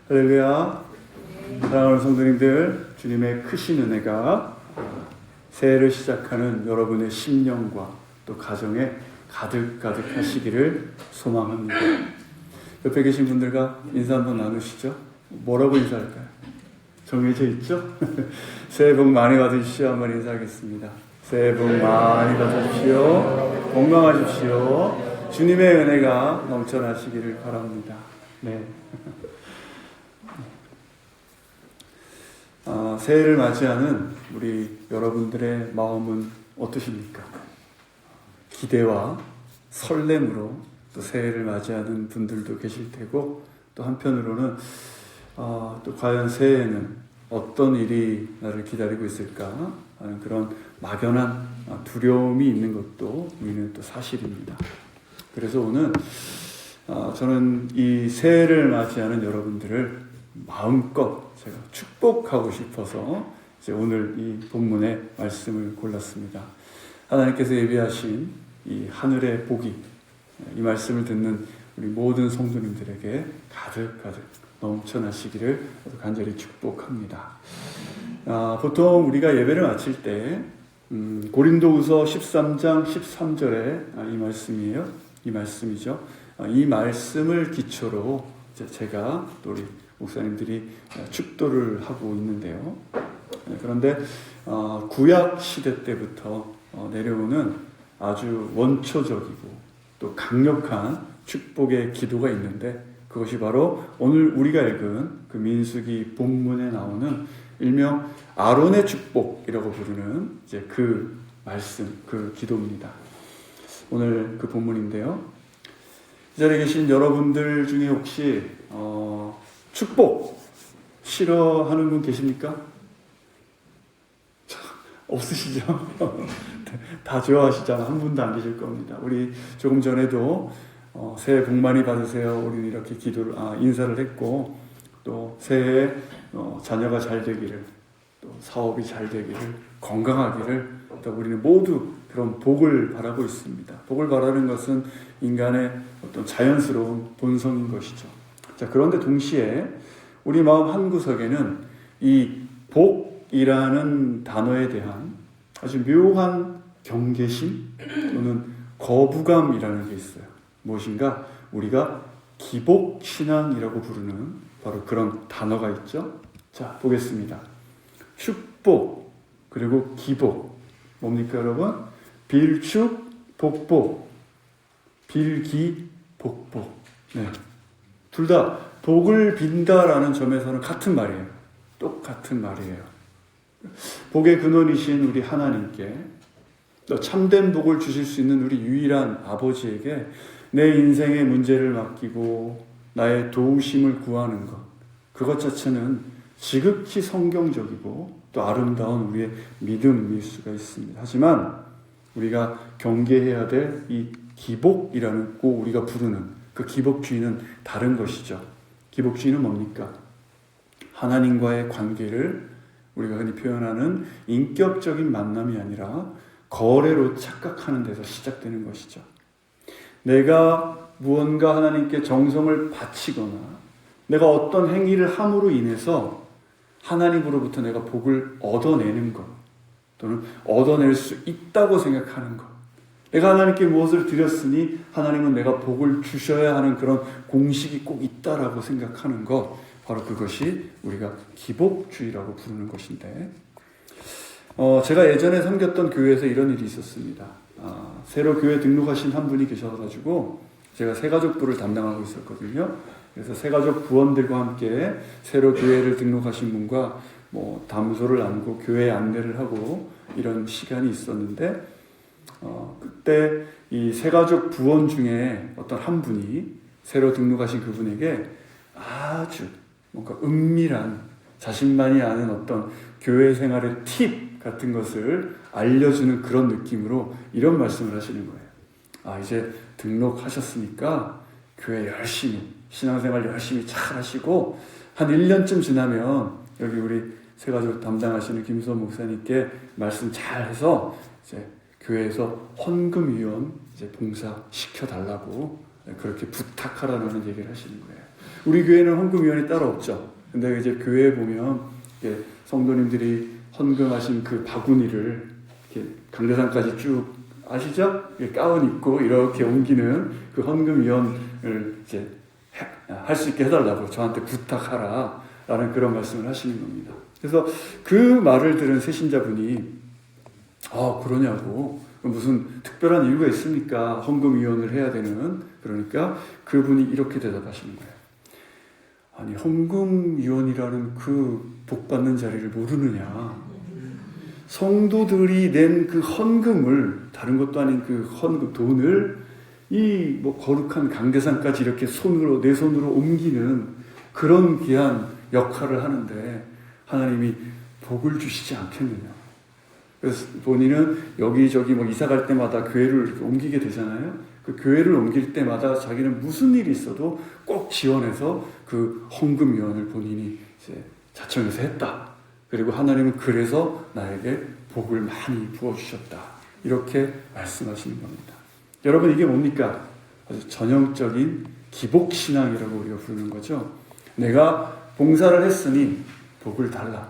할렐루야. 사랑하는 성도님들, 주님의 크신 은혜가 새해를 시작하는 여러분의 심령과 또 가정에 가득 하시기를 소망합니다. 옆에 계신 분들과 인사 한번 나누시죠. 뭐라고 인사할까요? 정해져 있죠? 새해 복 많이 받으십시오. 한번 인사하겠습니다. 새해 복 많이 받으십시오. 건강하십시오. 주님의 은혜가 넘쳐나시기를 바랍니다. 네. 새해를 맞이하는 우리 여러분들의 마음은 어떠십니까? 기대와 설렘으로 또 새해를 맞이하는 분들도 계실 테고, 또 한편으로는 또 과연 새해에는 어떤 일이 나를 기다리고 있을까 하는 그런 막연한 두려움이 있는 것도 우리는 또 사실입니다. 그래서 오늘 저는 이 새해를 맞이하는 여러분들을 마음껏 제가 축복하고 싶어서 이제 오늘 이 본문의 말씀을 골랐습니다. 하나님께서 예비하신 이 하늘의 복이 이 말씀을 듣는 우리 모든 성도님들에게 가득 넘쳐나시기를 간절히 축복합니다. 보통 우리가 예배를 마칠 때 고린도후서 13장 13절에 이 말씀이에요. 이 말씀이죠. 이 말씀을 기초로 제가 또 우리 목사님들이 축도를 하고 있는데요. 그런데 구약 시대 때부터 내려오는 아주 원초적이고 또 강력한 축복의 기도가 있는데, 그것이 바로 오늘 우리가 읽은 그 민수기 본문에 나오는 일명 아론의 축복이라고 부르는 이제 그 말씀, 그 기도입니다. 오늘 그 본문인데요. 이 자리에 계신 여러분들 중에 혹시 축복 싫어하는 분 계십니까? 없으시죠? 다 좋아하시잖아. 한 분도 안 계실 겁니다. 우리 조금 전에도 새해 복 많이 받으세요. 우리는 이렇게 인사를 했고, 또 새해에 자녀가 잘 되기를, 또 사업이 잘 되기를, 건강하기를, 또 우리는 모두 그런 복을 바라고 있습니다. 복을 바라는 것은 인간의 어떤 자연스러운 본성인 것이죠. 자, 그런데 동시에 우리 마음 한구석에는 이 복이라는 단어에 대한 아주 묘한 경계심 또는 거부감이라는 게 있어요. 무엇인가 우리가 기복신앙이라고 부르는 바로 그런 단어가 있죠. 자, 보겠습니다. 축복 그리고 기복 뭡니까 여러분? 빌축 복복, 빌기 복복. 네. 둘 다 복을 빈다라는 점에서는 같은 말이에요. 똑같은 말이에요. 복의 근원이신 우리 하나님께, 또 참된 복을 주실 수 있는 우리 유일한 아버지에게 내 인생의 문제를 맡기고 나의 도우심을 구하는 것, 그것 자체는 지극히 성경적이고 또 아름다운 우리의 믿음일 수가 있습니다. 하지만 우리가 경계해야 될 이 기복이라는 꼭 우리가 부르는 그 기복주의는 다른 것이죠. 기복주의는 뭡니까? 하나님과의 관계를 우리가 흔히 표현하는 인격적인 만남이 아니라 거래로 착각하는 데서 시작되는 것이죠. 내가 무언가 하나님께 정성을 바치거나 내가 어떤 행위를 함으로 인해서 하나님으로부터 내가 복을 얻어내는 것, 또는 얻어낼 수 있다고 생각하는 것, 내가 하나님께 무엇을 드렸으니 하나님은 내가 복을 주셔야 하는 그런 공식이 꼭 있다라고 생각하는 것, 바로 그것이 우리가 기복주의라고 부르는 것인데, 제가 예전에 섬겼던 교회에서 이런 일이 있었습니다. 새로 교회 등록하신 한 분이 계셔가지고 제가 새가족부를 담당하고 있었거든요. 그래서 새가족 부원들과 함께 새로 교회를 등록하신 분과 담소를 나누고 교회 안내를 하고 이런 시간이 있었는데, 그때 이 새가족 부원 중에 어떤 한 분이 새로 등록하신 그분에게 아주 뭔가 은밀한 자신만이 아는 어떤 교회 생활의 팁 같은 것을 알려주는 그런 느낌으로 이런 말씀을 하시는 거예요. 이제 등록하셨으니까 교회 열심히, 신앙생활 열심히 잘 하시고 한 1년쯤 지나면 여기 우리 새가족 담당하시는 김수원 목사님께 말씀 잘 해서 이제 교회에서 헌금위원 이제 봉사 시켜달라고 그렇게 부탁하라는 얘기를 하시는 거예요. 우리 교회는 헌금위원이 따로 없죠. 근데 이제 교회에 보면 성도님들이 헌금하신 그 바구니를 이렇게 강대상까지 쭉 아시죠? 가운 입고 이렇게 옮기는 그 헌금위원을 이제 할 수 있게 해달라고 저한테 부탁하라 라는 그런 말씀을 하시는 겁니다. 그래서 그 말을 들은 새신자분이 그러냐고, 무슨 특별한 이유가 있습니까? 헌금위원을 해야 되는. 그러니까 그분이 이렇게 대답하시는 거예요. 아니, 헌금위원이라는 그 복받는 자리를 모르느냐? 성도들이 낸 그 헌금을, 다른 것도 아닌 그 헌금 돈을 이 거룩한 강대상까지 이렇게 내 손으로 옮기는 그런 귀한 역할을 하는데 하나님이 복을 주시지 않겠느냐? 그래서 본인은 여기저기 이사 갈 때마다 교회를 이렇게 옮기게 되잖아요. 그 교회를 옮길 때마다 자기는 무슨 일이 있어도 꼭 지원해서 그 헌금위원을 본인이 이제 자청해서 했다. 그리고 하나님은 그래서 나에게 복을 많이 부어주셨다. 이렇게 말씀하시는 겁니다. 여러분, 이게 뭡니까? 아주 전형적인 기복신앙이라고 우리가 부르는 거죠. 내가 봉사를 했으니 복을 달라.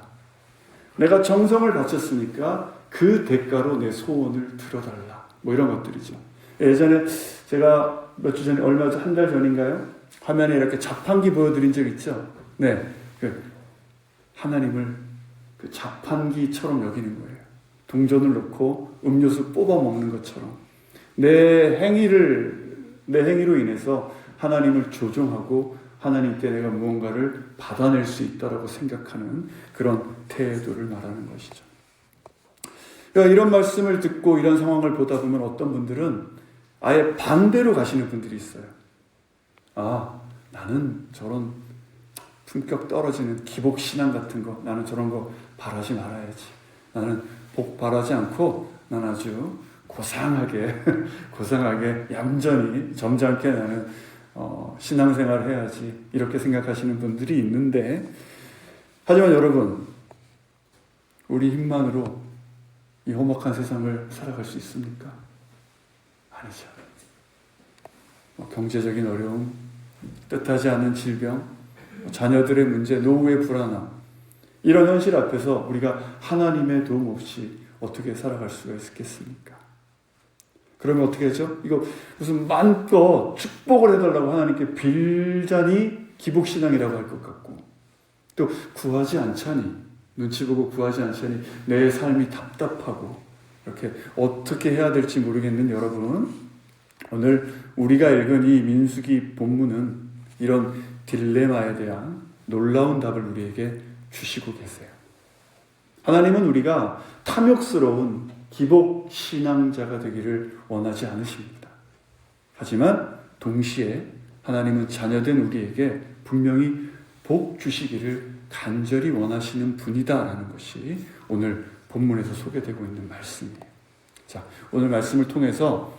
내가 정성을 바쳤으니까 그 대가로 내 소원을 들어달라. 이런 것들이죠. 예전에 제가 몇 주 전에, 한 달 전인가요? 화면에 이렇게 자판기 보여드린 적 있죠? 네. 하나님을 그 자판기처럼 여기는 거예요. 동전을 넣고 음료수 뽑아 먹는 것처럼. 내 행위로 인해서 하나님을 조종하고 하나님께 내가 무언가를 받아낼 수 있다라고 생각하는 그런 태도를 말하는 것이죠. 그러니까 이런 말씀을 듣고 이런 상황을 보다 보면 어떤 분들은 아예 반대로 가시는 분들이 있어요. 나는 저런 품격 떨어지는 기복신앙 같은 거, 나는 저런 거 바라지 말아야지. 나는 복 바라지 않고 난 아주 고상하게 얌전히 점잖게 나는 신앙생활을 해야지, 이렇게 생각하시는 분들이 있는데, 하지만 여러분, 우리 힘만으로 이 험악한 세상을 살아갈 수 있습니까? 아니죠. 경제적인 어려움, 뜻하지 않은 질병, 자녀들의 문제, 노후의 불안함, 이런 현실 앞에서 우리가 하나님의 도움 없이 어떻게 살아갈 수가 있겠습니까? 그러면 어떻게 하죠? 이거 무슨 마음껏 축복을 해달라고 하나님께 빌자니 기복신앙이라고 할 것 같고, 또 구하지 않자니, 눈치 보고 구하지 않자니 내 삶이 답답하고, 이렇게 어떻게 해야 될지 모르겠는 여러분, 오늘 우리가 읽은 이 민수기 본문은 이런 딜레마에 대한 놀라운 답을 우리에게 주시고 계세요. 하나님은 우리가 탐욕스러운 기복신앙자가 되기를 원하지 않으십니다. 하지만 동시에 하나님은 자녀된 우리에게 분명히 복 주시기를 간절히 원하시는 분이다라는 것이 오늘 본문에서 소개되고 있는 말씀이에요. 자, 오늘 말씀을 통해서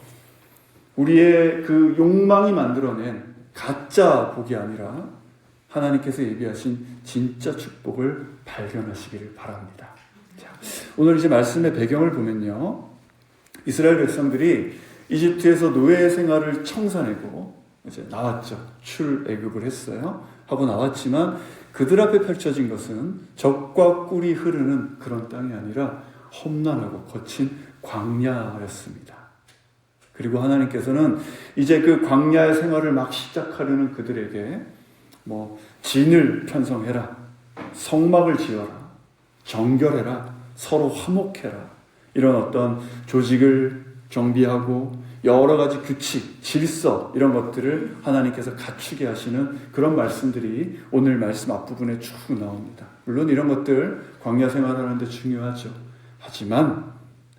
우리의 그 욕망이 만들어낸 가짜 복이 아니라 하나님께서 예비하신 진짜 축복을 발견하시기를 바랍니다. 자, 오늘 이제 말씀의 배경을 보면요, 이스라엘 백성들이 이집트에서 노예 생활을 청산하고 이제 나왔죠. 출애굽을 했어요. 하고 나왔지만 그들 앞에 펼쳐진 것은 적과 꿀이 흐르는 그런 땅이 아니라 험난하고 거친 광야였습니다. 그리고 하나님께서는 이제 그 광야의 생활을 막 시작하려는 그들에게 진을 편성해라, 성막을 지어라, 정결해라, 서로 화목해라, 이런 어떤 조직을 정비하고 여러 가지 규칙, 질서, 이런 것들을 하나님께서 갖추게 하시는 그런 말씀들이 오늘 말씀 앞부분에 쭉 나옵니다. 물론 이런 것들 광야 생활하는데 중요하죠. 하지만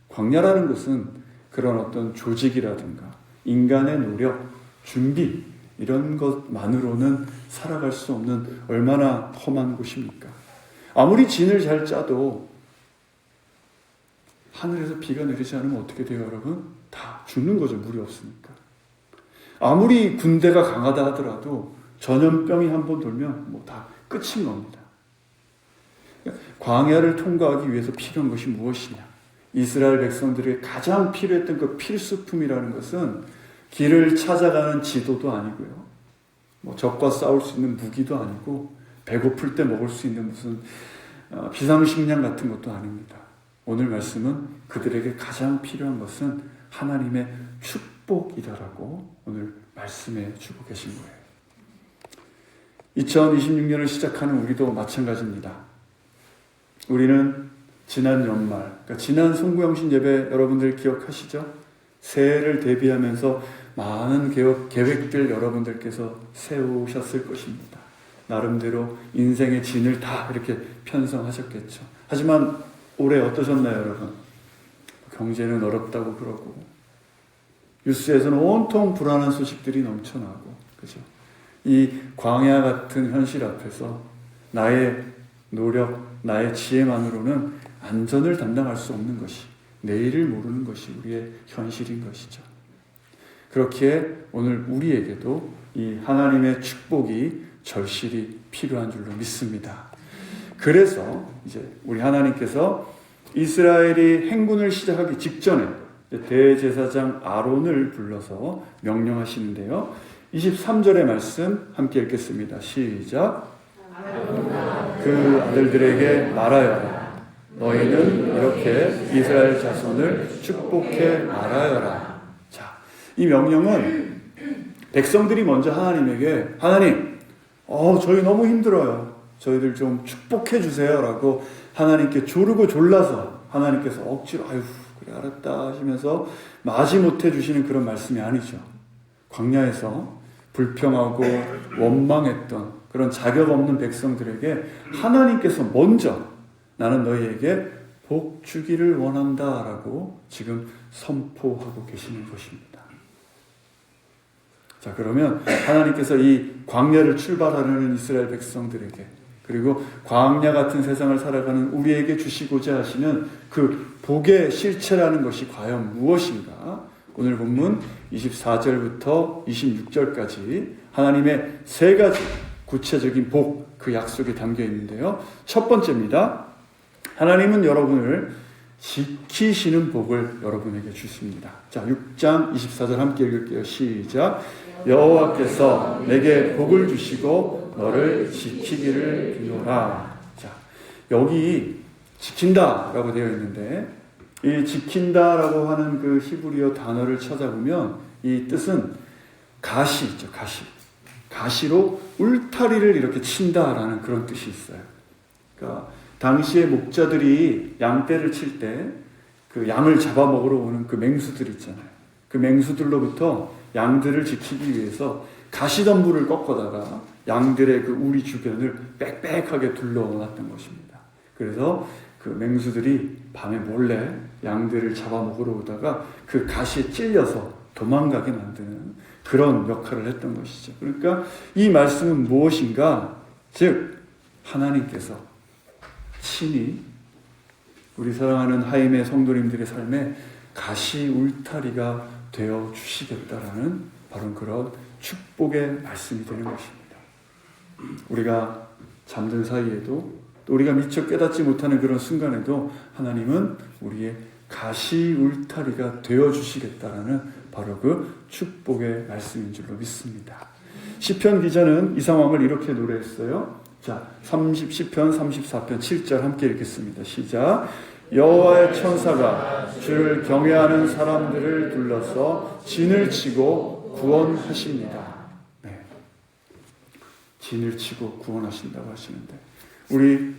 광야라는 것은 그런 어떤 조직이라든가 인간의 노력, 준비, 이런 것만으로는 살아갈 수 없는 얼마나 험한 곳입니까? 아무리 진을 잘 짜도 하늘에서 비가 내리지 않으면 어떻게 돼요, 여러분? 다 죽는 거죠. 물이 없으니까. 아무리 군대가 강하다 하더라도 전염병이 한번 돌면 다 끝인 겁니다. 광야를 통과하기 위해서 필요한 것이 무엇이냐? 이스라엘 백성들에게 가장 필요했던 그 필수품이라는 것은 길을 찾아가는 지도도 아니고요, 뭐 적과 싸울 수 있는 무기도 아니고 배고플 때 먹을 수 있는 무슨 비상식량 같은 것도 아닙니다. 오늘 말씀은 그들에게 가장 필요한 것은 하나님의 축복이다라고 오늘 말씀해 주고 계신 거예요. 2026년을 시작하는 우리도 마찬가지입니다. 우리는 지난 연말, 그러니까 지난 송구영신 예배 여러분들 기억하시죠? 새해를 대비하면서 많은 계획들 여러분들께서 세우셨을 것입니다. 나름대로 인생의 진을 다 이렇게 편성하셨겠죠. 하지만 올해 어떠셨나요, 여러분? 경제는 어렵다고 그러고 뉴스에서는 온통 불안한 소식들이 넘쳐나고, 그죠? 이 광야 같은 현실 앞에서 나의 노력, 나의 지혜만으로는 안전을 담당할 수 없는 것이, 내일을 모르는 것이 우리의 현실인 것이죠. 그렇기에 오늘 우리에게도 이 하나님의 축복이 절실히 필요한 줄로 믿습니다. 그래서 이제 우리 하나님께서 이스라엘이 행군을 시작하기 직전에 대제사장 아론을 불러서 명령하시는데요. 23절의 말씀 함께 읽겠습니다. 시작. 그 아들들에게 말하여라. 너희는 이렇게 이스라엘 자손을 축복해 말하여라. 자, 이 명령은 백성들이 먼저 하나님에게 하나님, 저희 너무 힘들어요. 저희들 좀 축복해 주세요. 라고 하나님께 조르고 졸라서 하나님께서 억지로 아유 그래 알았다 하시면서 마지못해 주시는 그런 말씀이 아니죠. 광야에서 불평하고 원망했던 그런 자격 없는 백성들에게 하나님께서 먼저 나는 너희에게 복 주기를 원한다 라고 지금 선포하고 계시는 것입니다. 자, 그러면 하나님께서 이 광야를 출발하려는 이스라엘 백성들에게, 그리고 광야 같은 세상을 살아가는 우리에게 주시고자 하시는 그 복의 실체라는 것이 과연 무엇인가? 오늘 본문 24절부터 26절까지 하나님의 세 가지 구체적인 복, 그 약속이 담겨 있는데요. 첫 번째입니다. 하나님은 여러분을 지키시는 복을 여러분에게 주십니다. 자, 6장 24절 함께 읽을게요. 시작. 여호와께서 내게 복을 주시고 너를 지키기를 비노라. 자, 여기 지킨다라고 되어 있는데 이 지킨다라고 하는 그 히브리어 단어를 찾아보면 이 뜻은 가시 있죠. 가시로 울타리를 이렇게 친다라는 그런 뜻이 있어요. 그러니까 당시에 목자들이 양떼를 칠 때 그 양을 잡아먹으러 오는 그 맹수들 있잖아요. 그 맹수들로부터 양들을 지키기 위해서 가시덤불을 꺾어다가 양들의 그 우리 주변을 빽빽하게 둘러놨던 것입니다. 그래서 그 맹수들이 밤에 몰래 양들을 잡아먹으러 오다가 그 가시에 찔려서 도망가게 만드는 그런 역할을 했던 것이죠. 그러니까 이 말씀은 무엇인가? 즉 하나님께서 친히 우리 사랑하는 하임의 성도님들의 삶에 가시 울타리가 되어 주시겠다라는 바로 그런 축복의 말씀이 되는 것입니다. 우리가 잠든 사이에도 또 우리가 미처 깨닫지 못하는 그런 순간에도 하나님은 우리의 가시 울타리가 되어 주시겠다라는 바로 그 축복의 말씀인 줄로 믿습니다. 시편 기자는 이 상황을 이렇게 노래했어요. 자, 시편 34편 7절 함께 읽겠습니다. 시작. 여호와의 천사가 주를 경외하는 사람들을 둘러서 진을 치고 구원하십니다. 네. 진을 치고 구원하신다고 하시는데 우리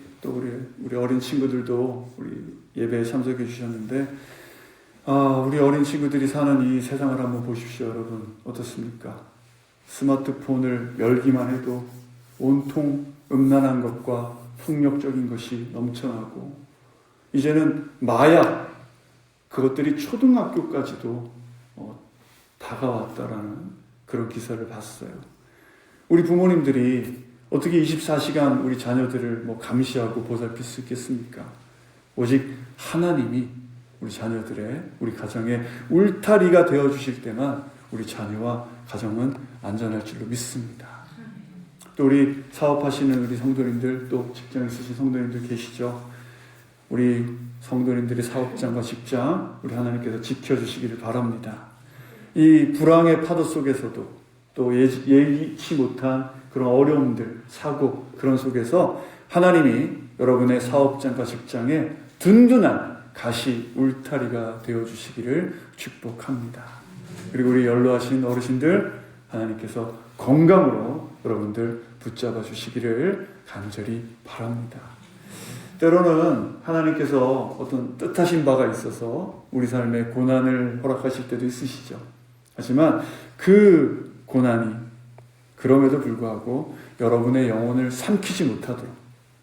어린 친구들도 우리 예배에 참석해 주셨는데 우리 어린 친구들이 사는 이 세상을 한번 보십시오. 여러분 어떻습니까? 스마트폰을 열기만 해도 온통 음란한 것과 폭력적인 것이 넘쳐나고 이제는 마약, 그것들이 초등학교까지도 다가왔다라는 그런 기사를 봤어요. 우리 부모님들이 어떻게 24시간 우리 자녀들을 감시하고 보살필 수 있겠습니까? 오직 하나님이 우리 자녀들의, 우리 가정의 울타리가 되어주실 때만 우리 자녀와 가정은 안전할 줄로 믿습니다. 또 우리 사업하시는 우리 성도님들, 또 직장 있으신 성도님들 계시죠? 우리 성도님들의 사업장과 직장, 우리 하나님께서 지켜주시기를 바랍니다. 이 불황의 파도 속에서도 또 예기치 못한 그런 어려움들, 사고 그런 속에서 하나님이 여러분의 사업장과 직장에 든든한 가시 울타리가 되어주시기를 축복합니다. 그리고 우리 연로하신 어르신들 하나님께서 건강으로 여러분들 붙잡아 주시기를 간절히 바랍니다. 때로는 하나님께서 어떤 뜻하신 바가 있어서 우리 삶에 고난을 허락하실 때도 있으시죠. 하지만 그 고난이 그럼에도 불구하고 여러분의 영혼을 삼키지 못하도록,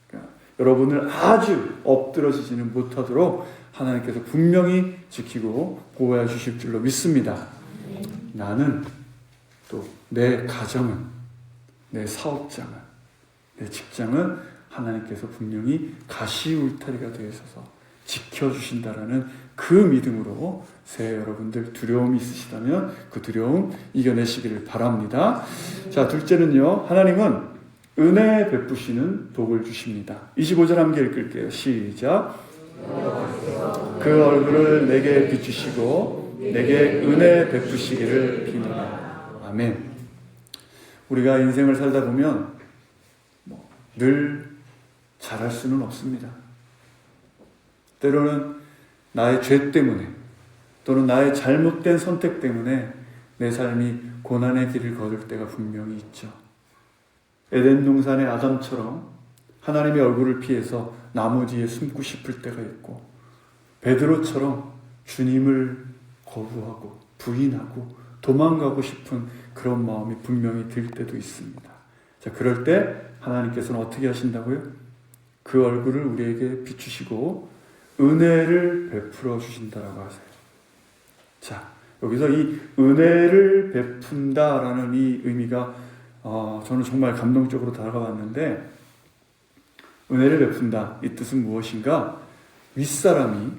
그러니까 여러분을 아주 엎드러지지는 못하도록 하나님께서 분명히 지키고 보호해 주실 줄로 믿습니다. 나는 또 내 가정은, 내 사업장은, 내 직장은 하나님께서 분명히 가시 울타리가 되어서 지켜주신다라는 그 믿음으로 새해 여러분들 두려움이 있으시다면 그 두려움 이겨내시기를 바랍니다. 자, 둘째는요, 하나님은 은혜 베푸시는 복을 주십니다. 25절 함께 읽을게요. 시작. 그 얼굴을 내게 비추시고 내게 은혜 베푸시기를 비노라. 아멘. 우리가 인생을 살다 보면 늘 잘할 수는 없습니다. 때로는 나의 죄 때문에 또는 나의 잘못된 선택 때문에 내 삶이 고난의 길을 걸을 때가 분명히 있죠. 에덴 동산의 아담처럼 하나님의 얼굴을 피해서 나무 뒤에 숨고 싶을 때가 있고, 베드로처럼 주님을 거부하고 부인하고 도망가고 싶은 그런 마음이 분명히 들 때도 있습니다. 자, 그럴 때 하나님께서는 어떻게 하신다고요? 그 얼굴을 우리에게 비추시고 은혜를 베풀어 주신다라고 하세요. 자, 여기서 이 은혜를 베푼다라는 이 의미가 저는 정말 감동적으로 다가왔는데, 은혜를 베푼다, 이 뜻은 무엇인가? 윗사람이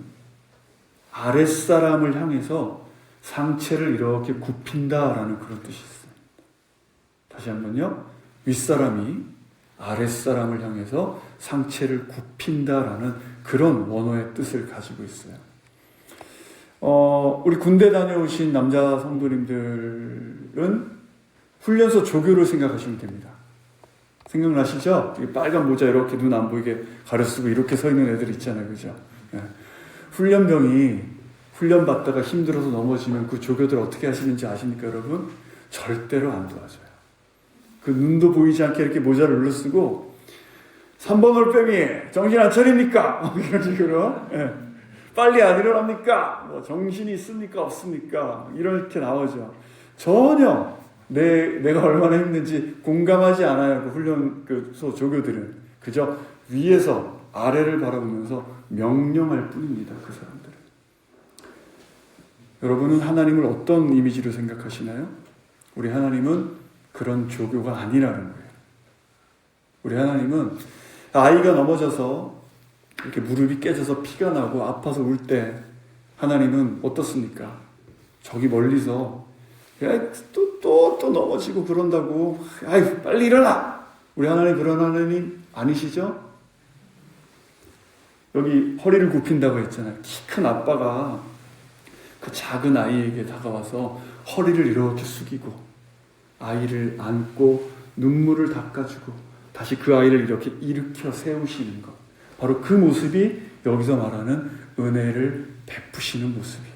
아랫사람을 향해서 상체를 이렇게 굽힌다라는 그런 뜻이 있습니다. 다시 한번요. 윗사람이 아랫사람을 향해서 상체를 굽힌다라는 그런 원어의 뜻을 가지고 있어요. 우리 군대 다녀오신 남자 성도님들은 훈련소 조교를 생각하시면 됩니다. 생각나시죠? 빨간 모자 이렇게 눈 안 보이게 가려쓰고 이렇게 서 있는 애들 있잖아요. 그죠? 네. 훈련병이 훈련 받다가 힘들어서 넘어지면 그 조교들 어떻게 하시는지 아십니까, 여러분? 절대로 안 도와줘요. 그 눈도 보이지 않게 이렇게 모자를 눌러쓰고 3번 올빼미 정신 안 차립니까? 이런 식으로 빨리 안 일어납니까? 정신이 있습니까? 없습니까? 이렇게 나오죠. 전혀 내가 얼마나 힘든지 공감하지 않아요. 그 훈련소 조교들은 그저 위에서 아래를 바라보면서 명령할 뿐입니다. 그 사람들은. 여러분은 하나님을 어떤 이미지로 생각하시나요? 우리 하나님은 그런 조교가 아니라는 거예요. 우리 하나님은 아이가 넘어져서 이렇게 무릎이 깨져서 피가 나고 아파서 울 때 하나님은 어떻습니까? 저기 멀리서 또 넘어지고 그런다고 아이 빨리 일어나! 우리 하나님 그런 하나님 아니시죠? 여기 허리를 굽힌다고 했잖아요. 키 큰 아빠가 그 작은 아이에게 다가와서 허리를 이렇게 숙이고 아이를 안고 눈물을 닦아주고 다시 그 아이를 이렇게 일으켜 세우시는 것, 바로 그 모습이 여기서 말하는 은혜를 베푸시는 모습이에요.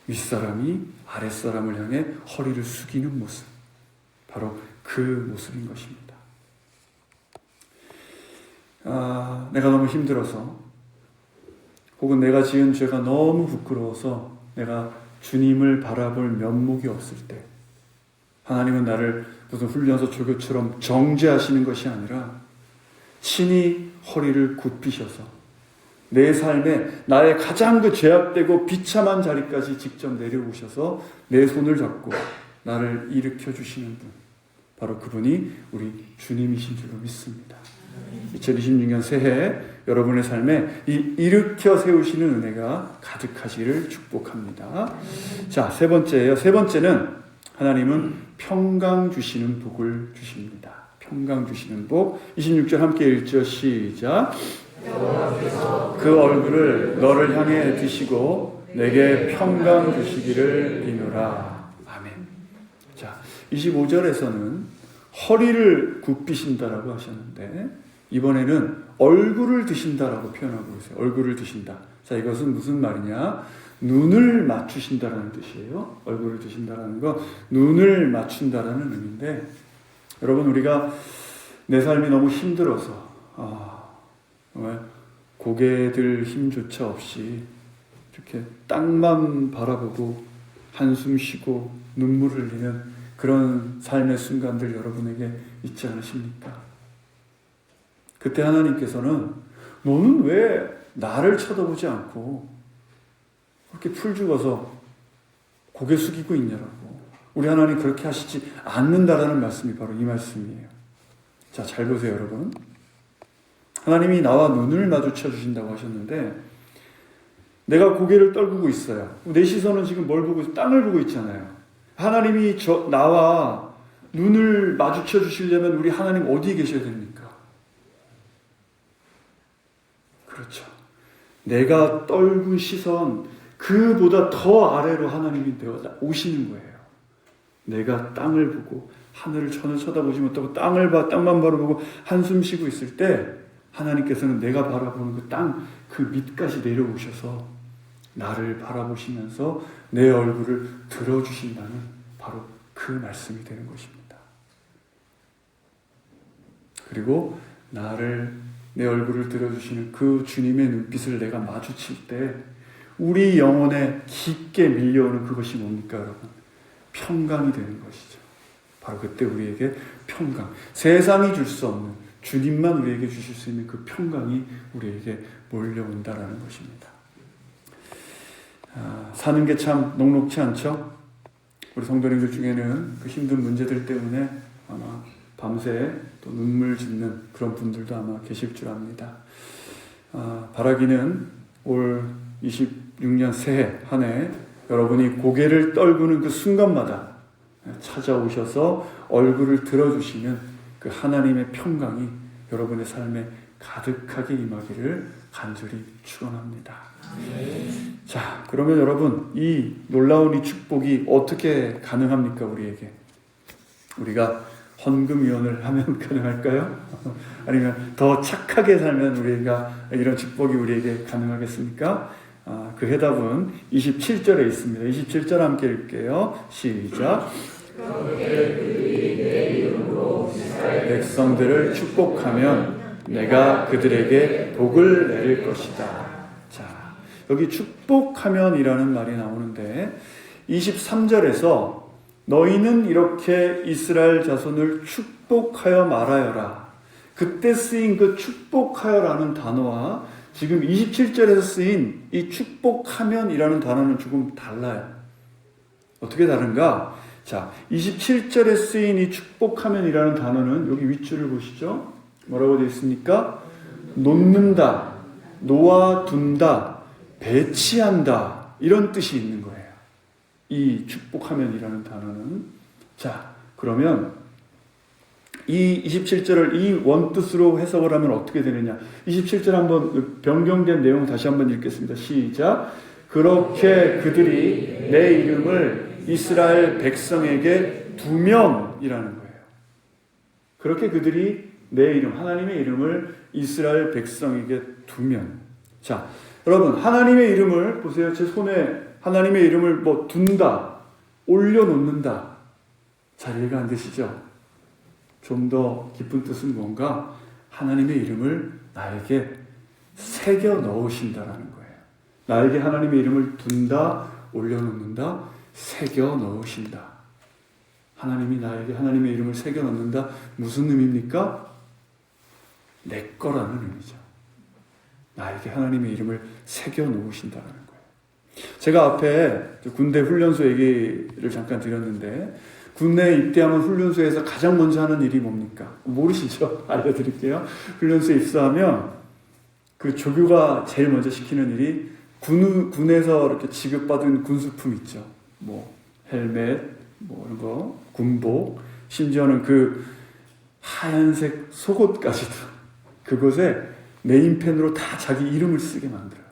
윗사람이 아랫사람을 향해 허리를 숙이는 모습, 바로 그 모습인 것입니다. 내가 너무 힘들어서 혹은 내가 지은 죄가 너무 부끄러워서 내가 주님을 바라볼 면목이 없을 때 하나님은 나를 무슨 훈련소 조교처럼 정죄하시는 것이 아니라 친히 허리를 굽히셔서 내 삶에 나의 가장 그 죄악되고 비참한 자리까지 직접 내려오셔서 내 손을 잡고 나를 일으켜 주시는 분, 바로 그분이 우리 주님이신 줄로 믿습니다. 2026년 새해 여러분의 삶에 이 일으켜 세우시는 은혜가 가득하시기를 축복합니다. 자, 세 번째예요. 세 번째는 하나님은 평강 주시는 복을 주십니다. 평강 주시는 복. 26절 함께 읽죠. 시작. 그 얼굴을 너를 향해 드시고 내게 평강 주시기를 비노라. 아멘. 자, 25절에서는 허리를 굽히신다라고 하셨는데 이번에는 얼굴을 드신다라고 표현하고 있어요. 얼굴을 드신다. 자, 이것은 무슨 말이냐? 눈을 맞추신다라는 뜻이에요. 얼굴을 드신다라는 거, 눈을 맞춘다라는 의미인데, 여러분, 우리가 내 삶이 너무 힘들어서 정말 고개 들 힘조차 없이 이렇게 땅만 바라보고 한숨 쉬고 눈물을 흘리는 그런 삶의 순간들 여러분에게 있지 않으십니까? 그때 하나님께서는 너는 왜 나를 쳐다보지 않고 그렇게 풀 죽어서 고개 숙이고 있냐라고. 우리 하나님 그렇게 하시지 않는다라는 말씀이 바로 이 말씀이에요. 자, 잘 보세요, 여러분. 하나님이 나와 눈을 마주쳐 주신다고 하셨는데 내가 고개를 떨구고 있어요. 내 시선은 지금 뭘 보고 있어요? 땅을 보고 있잖아요. 하나님이 나와 눈을 마주쳐 주시려면 우리 하나님 어디에 계셔야 됩니까? 그렇죠. 내가 떨군 시선 그보다 더 아래로 하나님이 오시는 거예요. 내가 땅을 보고 하늘을 전혀 쳐다보지 못하고 땅만 바라보고 한숨 쉬고 있을 때 하나님께서는 내가 바라보는 그 땅, 그 밑까지 내려오셔서 나를 바라보시면서 내 얼굴을 들어주신다는 바로 그 말씀이 되는 것입니다. 그리고 내 얼굴을 들어주시는 그 주님의 눈빛을 내가 마주칠 때 우리 영혼에 깊게 밀려오는 그것이 뭡니까, 여러분? 평강이 되는 것이죠. 바로 그때 우리에게 평강, 세상이 줄 수 없는 주님만 우리에게 주실 수 있는 그 평강이 우리에게 몰려온다라는 것입니다. 사는 게 참 녹록지 않죠? 우리 성도님들 중에는 그 힘든 문제들 때문에 아마 밤새 또 눈물 짓는 그런 분들도 아마 계실 줄 압니다. 바라기는 올 26년 새해 한 해 여러분이 고개를 떨구는 그 순간마다 찾아오셔서 얼굴을 들어주시는 그 하나님의 평강이 여러분의 삶에 가득하게 임하기를 간절히 축원합니다. 자, 그러면 여러분 이 놀라운 이 축복이 어떻게 가능합니까? 우리가 헌금위원을 하면 가능할까요? 아니면 더 착하게 살면 우리가 이런 축복이 우리에게 가능하겠습니까? 그 해답은 27절에 있습니다. 27절 함께 읽게요. 시작. 백성들을 축복하면 내가 그들에게 복을 내릴 것이다. 자, 여기 축복하면이라는 말이 나오는데 23절에서 너희는 이렇게 이스라엘 자손을 축복하여 말하여라. 그때 쓰인 그 축복하여라는 단어와 지금 27절에서 쓰인 이 축복하면이라는 단어는 조금 달라요. 어떻게 다른가? 자, 27절에 쓰인 이 축복하면이라는 단어는 여기 윗줄을 보시죠. 뭐라고 되어 있습니까? 놓는다, 놓아둔다, 배치한다 이런 뜻이 있는 거예요. 이 축복하면이라는 단어는. 자, 그러면 이 27절을 이 원뜻으로 해석을 하면 어떻게 되느냐. 27절 한번 변경된 내용 다시 한번 읽겠습니다. 시작. 그렇게 그들이 내 이름을 이스라엘 백성에게 두면이라는 거예요. 그렇게 그들이 내 이름, 하나님의 이름을 이스라엘 백성에게 두면. 자, 여러분 하나님의 이름을 보세요. 제 손에 하나님의 이름을 둔다, 올려놓는다. 잘 이해가 안 되시죠? 좀 더 깊은 뜻은 뭔가 하나님의 이름을 나에게 새겨 넣으신다라는 거예요. 나에게 하나님의 이름을 둔다, 올려놓는다, 새겨 넣으신다. 하나님이 나에게 하나님의 이름을 새겨 넣는다. 무슨 의미입니까? 내 거라는 의미죠. 나에게 하나님의 이름을 새겨 놓으신다는 거예요. 제가 앞에 군대 훈련소 얘기를 잠깐 드렸는데 군대에 입대하면 훈련소에서 가장 먼저 하는 일이 뭡니까? 모르시죠? 알려드릴게요. 훈련소에 입소하면 그 조교가 제일 먼저 시키는 일이 군에서 이렇게 지급받은 군수품 있죠. 헬멧, 이런 거, 군복, 심지어는 그 하얀색 속옷까지도 그곳에 네임펜으로 다 자기 이름을 쓰게 만들어요.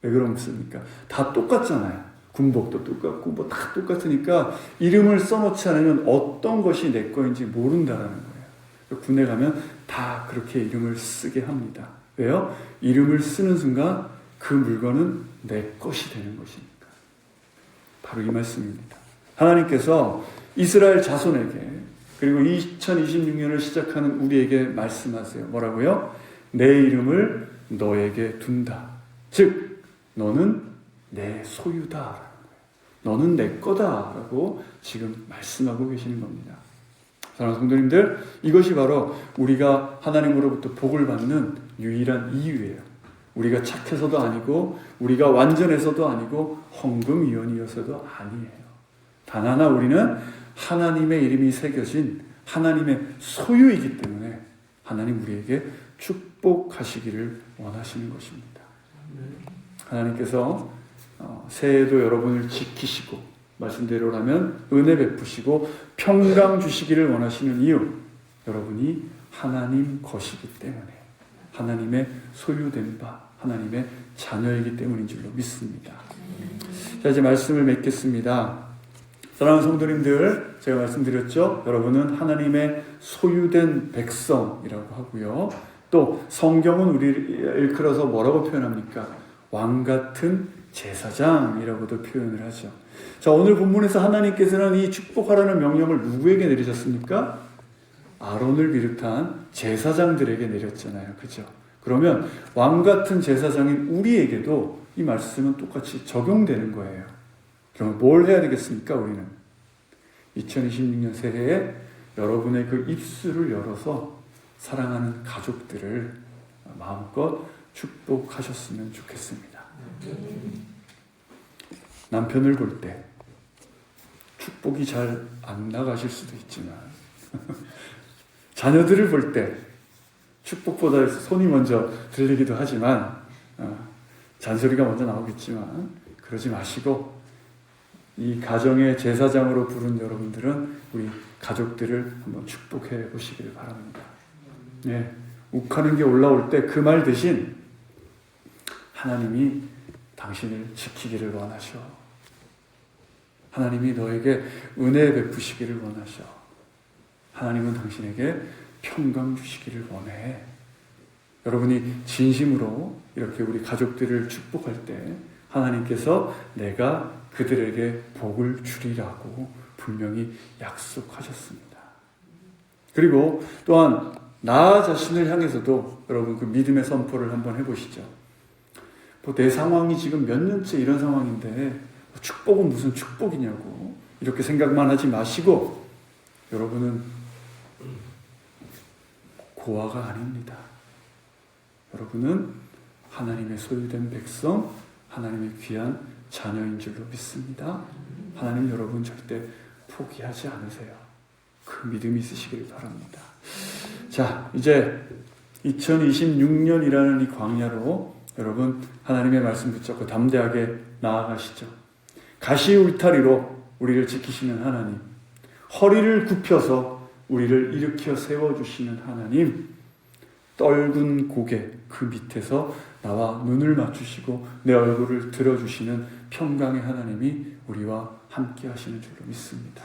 왜 그렇습니까? 다 똑같잖아요. 군복도 똑같고 뭐 다 똑같으니까 이름을 써놓지 않으면 어떤 것이 내 거인지 모른다라는 거예요. 군에 가면 다 그렇게 이름을 쓰게 합니다. 왜요? 이름을 쓰는 순간 그 물건은 내 것이 되는 것이니까. 바로 이 말씀입니다. 하나님께서 이스라엘 자손에게 그리고 2026년을 시작하는 우리에게 말씀하세요. 뭐라고요? 내 이름을 너에게 둔다. 즉 너는 내 소유다. 너는 내 거다라고 지금 말씀하고 계시는 겁니다. 사랑하는 성도님들, 이것이 바로 우리가 하나님으로부터 복을 받는 유일한 이유예요. 우리가 착해서도 아니고 우리가 완전해서도 아니고 헌금위원이어서도 아니에요. 단 하나 우리는 하나님의 이름이 새겨진 하나님의 소유이기 때문에 하나님 우리에게 축복하시기를 원하시는 것입니다. 하나님께서 새해에도 여러분을 지키시고 말씀대로라면 은혜 베푸시고 평강 주시기를 원하시는 이유, 여러분이 하나님 것이기 때문에 하나님의 소유된 바 하나님의 자녀이기 때문인 줄로 믿습니다. 자, 이제 말씀을 맺겠습니다. 사랑하는 성도님들, 제가 말씀드렸죠? 여러분은 하나님의 소유된 백성이라고 하고요. 또 성경은 우리를 일컬어서 뭐라고 표현합니까? 왕같은 제사장이라고도 표현을 하죠. 자, 오늘 본문에서 하나님께서는 이 축복하라는 명령을 누구에게 내리셨습니까? 아론을 비롯한 제사장들에게 내렸잖아요. 그죠? 그러면 왕같은 제사장인 우리에게도 이 말씀은 똑같이 적용되는 거예요. 그럼 뭘 해야 되겠습니까? 우리는 2026년 새해에 여러분의 그 입술을 열어서 사랑하는 가족들을 마음껏 축복하셨으면 좋겠습니다. 남편을 볼 때 축복이 잘 안 나가실 수도 있지만 자녀들을 볼 때 축복보다 손이 먼저 들리기도 하지만 잔소리가 먼저 나오겠지만 그러지 마시고 이 가정의 제사장으로 부른 여러분들은 우리 가족들을 한번 축복해 보시기를 바랍니다. 네, 욱하는 게 올라올 때 그 말 대신 하나님이 당신을 지키기를 원하셔. 하나님이 너에게 은혜 베푸시기를 원하셔. 하나님은 당신에게 평강 주시기를 원해. 여러분이 진심으로 이렇게 우리 가족들을 축복할 때 하나님께서 내가 그들에게 복을 주리라고 분명히 약속하셨습니다. 그리고 또한 나 자신을 향해서도 여러분 그 믿음의 선포를 한번 해보시죠. 내 상황이 지금 몇 년째 이런 상황인데 축복은 무슨 축복이냐고 이렇게 생각만 하지 마시고 여러분은 고아가 아닙니다. 여러분은 하나님의 소유된 백성, 하나님의 귀한 자녀인 줄로 믿습니다. 하나님 여러분 절대 포기하지 않으세요. 그 믿음이 있으시길 바랍니다. 자, 이제 2026년이라는 이 광야로 여러분 하나님의 말씀 붙잡고 담대하게 나아가시죠. 가시 울타리로 우리를 지키시는 하나님, 허리를 굽혀서 우리를 일으켜 세워주시는 하나님, 떨군 고개 그 밑에서 나와 눈을 맞추시고 내 얼굴을 들어주시는 평강의 하나님이 우리와 함께 하시는 줄로 믿습니다.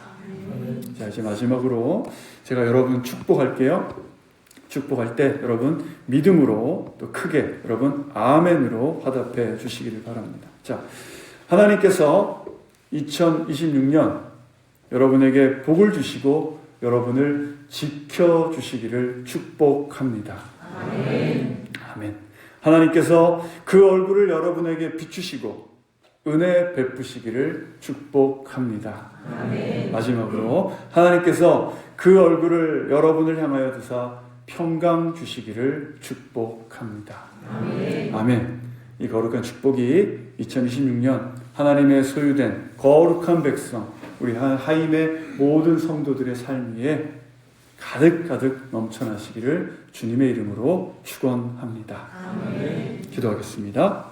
자, 이제 마지막으로 제가 여러분 축복할게요. 축복할 때 여러분 믿음으로 또 크게 여러분 아멘으로 화답해 주시기를 바랍니다. 자, 하나님께서 2026년 여러분에게 복을 주시고 여러분을 지켜주시기를 축복합니다. 아멘. 아멘. 하나님께서 그 얼굴을 여러분에게 비추시고 은혜 베푸시기를 축복합니다. 아멘. 마지막으로 하나님께서 그 얼굴을 여러분을 향하여 두사 평강 주시기를 축복합니다. 아멘. 아멘. 이 거룩한 축복이 2026년 하나님의 소유된 거룩한 백성 우리 하임의 모든 성도들의 삶 위에 가득가득 넘쳐나시기를 주님의 이름으로 축원합니다. 아멘. 기도하겠습니다.